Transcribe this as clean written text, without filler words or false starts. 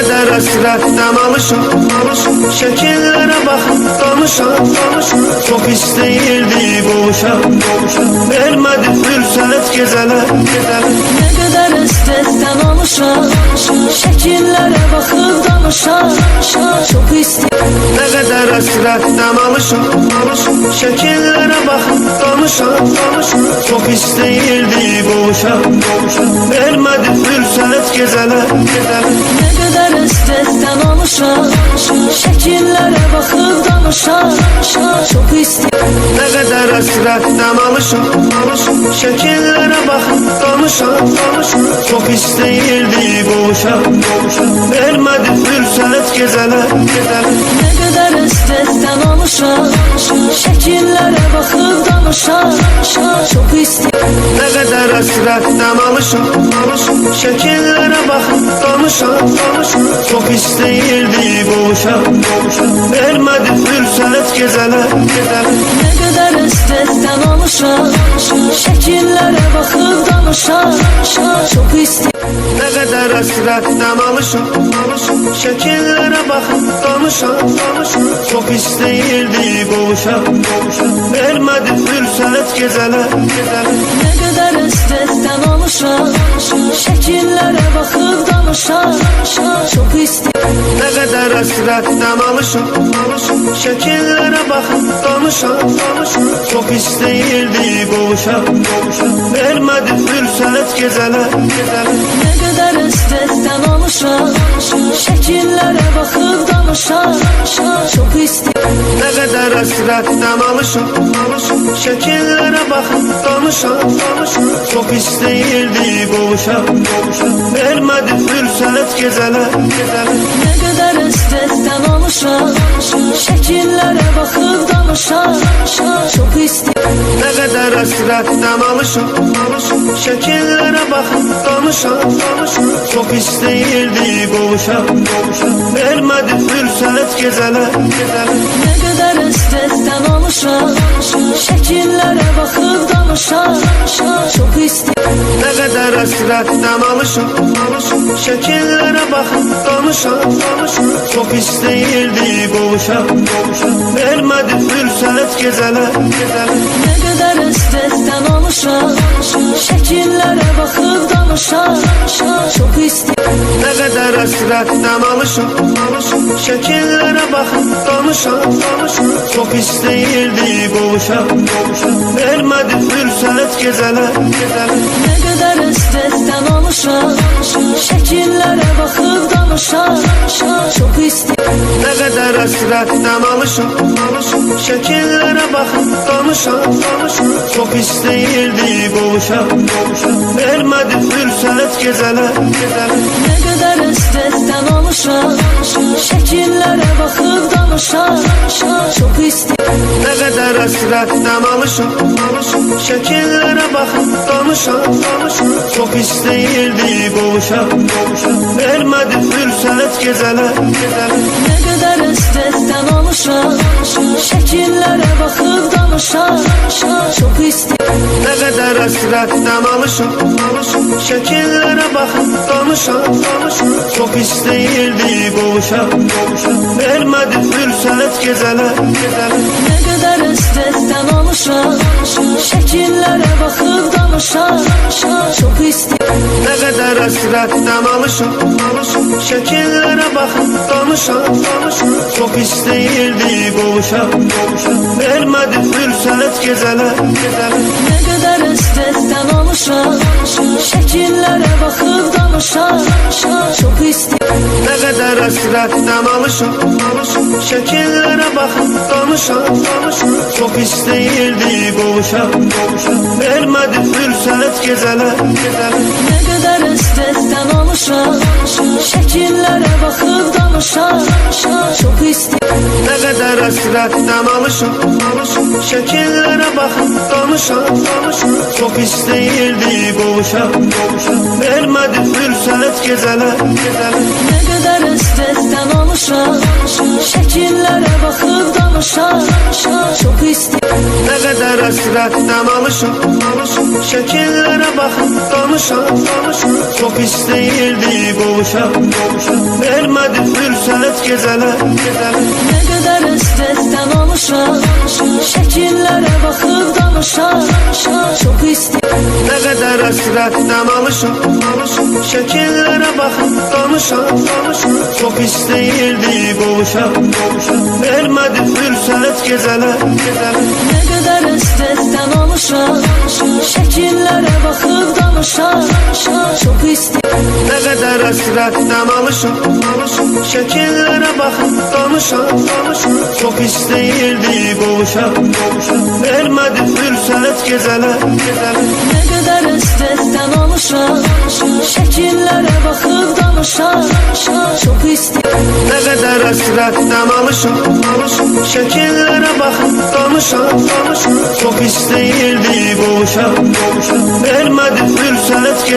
kadar hasretten alışan, şekillere bakıp danışan, çok isteyirdi boğuşan, vermedi fürsət gezeler. Ne kadar hasretten alışan, şekillere bakıp danışan, çok isteyirdi. Ne kadar hasretten alışan, şekillere bakıp danışan, çok isteyirdi boğuşan, vermedi fürsət gezeler. Ne kadar hasretten alışan, şekillere bakıp danışan, çok isteyirdi. Ne kadar hasretten alışan, şekillere bakıp danışan, çok isteyirdi boğuşan, vermedi fürsət gezeler. Ne kadar hasretten alışan, şekillere bakıp danışan, çok isteyirdi. Ne kadar hasretten alışan, şekillere bakıp danışan, çok isteyirdi boğuşan, vermedi fürsət gezeler. Ne kadar hasretten alışan, şekillere bakıp danışan, çok isteyirdi. Ne kadar hasretten alışan, şekillere bakıp danışan, çok isteyirdi boğuşan, vermedi fürsət gezeler. Ne kadar hasretten alışan, şekillere bakıp danışan, çok isteyirdi. Ne kadar hasretten alışan, şekillere bakıp danışan, çok isteyirdi boğuşan, vermedi fürsət gezeler. Ne kadar hasretten alışan, şekillere bakıp danışan, çok isteyirdi. Ne kadar hasretten alışan, şekillere bakıp danışan, çok isteyirdi boğuşan, vermedi fürsət gezeler. Ne kadar hasretten alışan, şekillere bakıp danışan, çok isteyirdi. Ne kadar hasretten alışan, şekillere bakıp danışan, çok isteyirdi boğuşan, vermedi fürsət gezeler. Ne kadar hasretten alışan, şekillere bakıp danışan, çok isteyirdi. Ne kadar hasretten alışan, şekillere bakıp danışan, çok isteyirdi boğuşan, vermedi fürsət gezeler. Ne kadar hasretten alışan, şekillere bakıp danışan, çok isteyirdi. Ne kadar hasretten alışan, şekillere bakıp danışan, çok isteyirdi boğuşan, vermedi fürsət gezeler. Ne kadar hasretten alışan, şekillere bakıp danışan, çok isteyirdi. Ne kadar hasretten alışan, şekillere bakıp danışan, çok isteyirdi boğuşan, vermedi fürsət gezeler. Ne kadar hasretten alışan, şekillere bakıp danışan, çok isteyirdi. Ne kadar hasretten alışan, şekillere bakıp danışan, çok isteyirdi boğuşan, vermedi fürsət gezeler. Ne kadar hasretten alışan, şekillere bakıp danışan, çok isteyirdi. Ne kadar hasretten alışan, şekillere bakıp danışan, çok isteyirdi boğuşan, vermedi fürsət gezeler. Ne kadar hasretten alışan, şekillere bakıp danışan, çok isteyirdi. Ne kadar hasretten alışan, şekillere bakıp danışan, çok isteyirdi boğuşan, vermedi fürsət gezeler. Ne kadar hasretten alışan, şekillere bakıp danışan, çok isteyirdi. Ne kadar hasretten alışan, şekillere bakıp danışan, çok isteyirdi boğuşan, vermedi fürsət gezeler. Ne kadar hasretten alışan, şekillere bakıp danışan, çok isteyirdi. Ne kadar hasretten alışan, şekillere bakıp danışan, çok isteyirdi boğuşan, vermedi fürsət gezeler. Ne kadar hasretten alışan, danışaq. Şəkillərə baxıb danışaq. Çox istəyirəm. Nə qədər həsrətdən alışıq, şəkillərə baxıb danışaq. Çox istəyirdi qovuşaq, vermədi fürsət gecələr. Nə qədər həsrətdən alışaq. Şəkillərə baxıb danışaq. Çox istəyirəm. Nə qədər həsrətdən alışıq, şəkillərə baxıb danışaq. Çox istəyirdi qovuşaq, vermədi fürsət gecələr. Nə qədər həsrətdən alışaq. Şəkillərə baxıb danışaq. Çox istəyirəm. Nə qədər həsrətdən alışıq, şəkillərə baxıb danışaq. Çox istəyirdi qovuşaq, vermədi fürsət gecələr. Nə qədər həsrətdən alışaq. Şəkillərə baxıb danışaq. Çox istəyirəm. Nə qədər həsrətdən alışıq, şəkillərə baxıb danışaq. Çox istəyirdi qovuşaq, vermədi fürsət